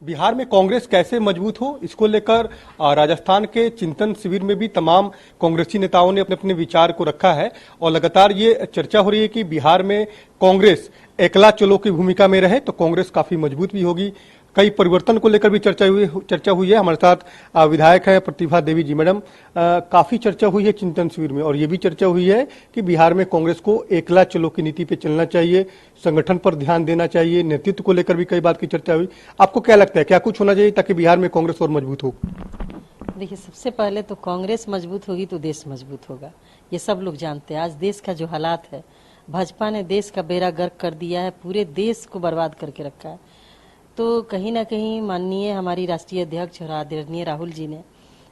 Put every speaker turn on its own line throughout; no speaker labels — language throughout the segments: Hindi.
बिहार में कांग्रेस कैसे मजबूत हो, इसको लेकर राजस्थान के चिंतन शिविर में भी तमाम कांग्रेसी नेताओं ने अपने अपने विचार को रखा है और लगातार ये चर्चा हो रही है कि बिहार में कांग्रेस एकला चलो की भूमिका में रहे तो कांग्रेस काफी मजबूत भी होगी। कई परिवर्तन को लेकर भी चर्चा हुई है। हमारे साथ विधायक है प्रतिभा देवी जी। मैडम, काफी चर्चा हुई है चिंतन शिविर में और ये भी चर्चा हुई है कि बिहार में कांग्रेस को एकला चलो की नीति पे चलना चाहिए, संगठन पर ध्यान देना चाहिए, नेतृत्व को लेकर भी कई बात की चर्चा हुई। आपको क्या लगता है, क्या कुछ होना चाहिए ताकि बिहार में कांग्रेस और मजबूत हो?
देखिए, सबसे पहले तो कांग्रेस मजबूत होगी तो देश मजबूत होगा, ये सब लोग जानते हैं। आज देश का जो हालात है, भाजपा ने देश का बेड़ा गर्क कर दिया है, पूरे देश को बर्बाद करके रखा है। तो कहीं ना कहीं माननीय हमारी राष्ट्रीय अध्यक्ष और आदरणीय राहुल जी ने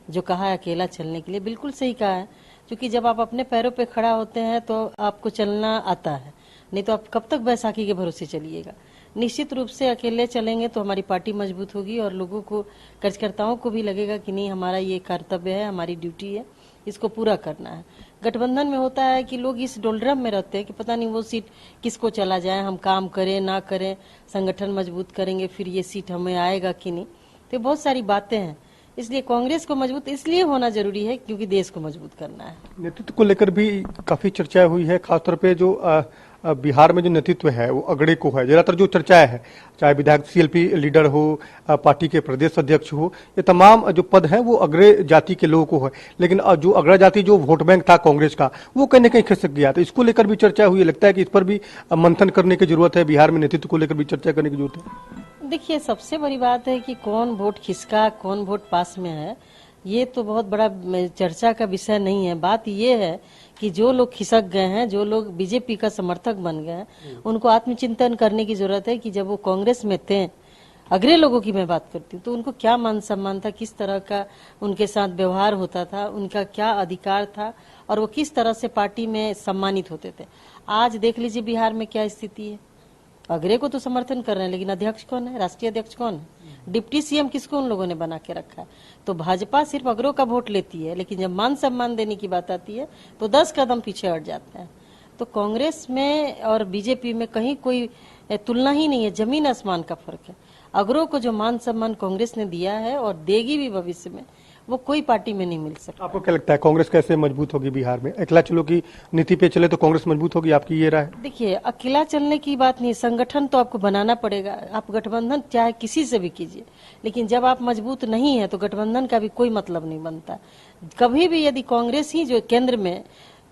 जो कहा है अकेला चलने के लिए, बिल्कुल सही कहा है। क्योंकि जब आप अपने पैरों पे खड़ा होते हैं तो आपको चलना आता है, नहीं तो आप कब तक बैसाखी के भरोसे चलिएगा। निश्चित रूप से अकेले चलेंगे तो हमारी पार्टी मजबूत होगी और लोगों को, कार्यकर्ताओं को भी लगेगा कि नहीं, हमारा ये कर्तव्य है, हमारी ड्यूटी है, इसको पूरा करना है। गठबंधन में होता है कि लोग इस डोलड्रम में रहते हैं कि पता नहीं वो सीट किसको चला जाए, हम काम करें ना करें, संगठन मजबूत करेंगे फिर ये सीट हमें आएगा कि नहीं। तो बहुत सारी बातें हैं, इसलिए कांग्रेस को मजबूत इसलिए होना जरूरी है क्योंकि देश को मजबूत करना है।
नेतृत्व को लेकर भी काफी चर्चा हुई है, खासतौर पे जो बिहार में जो नेतृत्व है वो अगड़े को है। ज्यादातर जो चर्चाएं है, चाहे विधायक सीएलपी लीडर हो, पार्टी के प्रदेश अध्यक्ष हो, ये तमाम जो पद हैं वो अग्रे जाति के लोगों को है। लेकिन जो अग्रा जाति जो वोट बैंक था कांग्रेस का, वो कहीं न कहीं खिसक गया। तो इसको लेकर भी चर्चा हुई। लगता है कि इस पर भी मंथन करने की जरूरत है, बिहार में नेतृत्व को लेकर भी चर्चा करने की जरूरत है।
देखिए, सबसे बड़ी बात है कि कौन वोट खिसका, कौन वोट पास में है, ये तो बहुत बड़ा चर्चा का विषय नहीं है। बात ये है कि जो लोग खिसक गए हैं, जो लोग बीजेपी का समर्थक बन गए हैं, उनको आत्मचिंतन करने की जरूरत है कि जब वो कांग्रेस में थे, अग्रे लोगों की मैं बात करती हूँ, तो उनको क्या मान सम्मान था, किस तरह का उनके साथ व्यवहार होता था, उनका क्या अधिकार था और वो किस तरह से पार्टी में सम्मानित होते थे। आज देख लीजिए बिहार में क्या स्थिति है। अग्रे को तो समर्थन कर रहे हैं, लेकिन अध्यक्ष कौन है, राष्ट्रीय अध्यक्ष कौन है, डिप्टी सीएम किसको उन लोगों ने बना के रखा है। तो भाजपा सिर्फ अग्रों का वोट लेती है, लेकिन जब मान सम्मान देने की बात आती है तो 10 कदम पीछे हट जाते हैं। तो कांग्रेस में और बीजेपी में कहीं कोई तुलना ही नहीं है, जमीन आसमान का फर्क है। अग्रों को जो मान सम्मान कांग्रेस ने दिया है और देगी भी भविष्य में, वो कोई पार्टी में नहीं मिल सकता।
आपको क्या लगता है कांग्रेस कैसे मजबूत होगी बिहार में? अकेला चलो की नीति पे चले तो कांग्रेस मजबूत होगी, आपकी ये राय?
देखिए, अकेला चलने की बात नहीं, संगठन तो आपको बनाना पड़ेगा। आप गठबंधन चाहे किसी से भी कीजिए, लेकिन जब आप मजबूत नहीं है तो गठबंधन का भी कोई मतलब नहीं बनता। कभी भी यदि कांग्रेस ही जो केंद्र में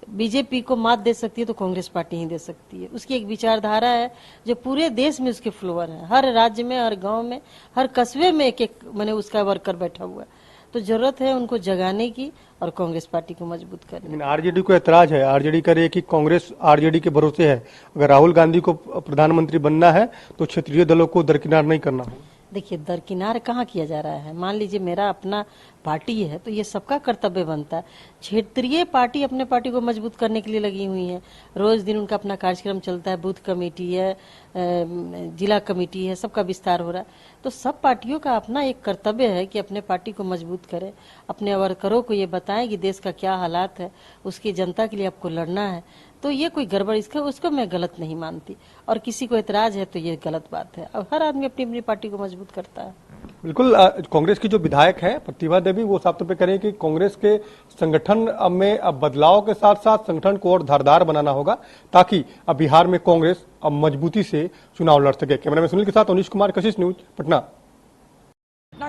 बीजेपी को मात दे सकती है तो कांग्रेस पार्टी ही दे सकती है। उसकी एक विचारधारा है जो पूरे देश में उसके फ्लोवर है, हर राज्य में, हर गांव में, हर कस्बे में एक एक मैंने उसका वर्कर बैठा हुआ है। तो जरूरत है उनको जगाने की और कांग्रेस पार्टी को मजबूत करने।
लेकिन आरजेडी को ऐतराज है, आरजेडी कह रही है कि कांग्रेस आरजेडी के भरोसे है, अगर राहुल गांधी को प्रधानमंत्री बनना है तो क्षेत्रीय दलों को दरकिनार नहीं करना होगा।
देखिए, दरकिनार कहाँ किया जा रहा है। मान लीजिए मेरा अपना पार्टी है तो ये सबका कर्तव्य बनता है। क्षेत्रीय पार्टी अपने पार्टी को मजबूत करने के लिए लगी हुई है, रोज दिन उनका अपना कार्यक्रम चलता है, बूथ कमेटी है, जिला कमेटी है, सबका विस्तार हो रहा है। तो सब पार्टियों का अपना एक कर्तव्य है कि अपने पार्टी को मजबूत करें, अपने वर्करों को ये बताएं कि देश का क्या हालात है, उसकी जनता के लिए आपको लड़ना है। तो ये कोई गड़बड़ उसको मैं गलत नहीं मानती, और किसी को एतराज है तो ये गलत बात है। अब हर आदमी अपनी अपनी पार्टी को मजबूत करता है।
बिल्कुल। कांग्रेस की जो विधायक है प्रतिभा देवी, वो साफ तौर पे कह रही है कि कांग्रेस के संगठन में अब बदलाव के साथ साथ संगठन को और धारदार बनाना होगा ताकि अब बिहार में कांग्रेस अब मजबूती से चुनाव लड़ सके। कैमरामैन सुनील के साथ अनिश कुमार, कशिश न्यूज, पटना।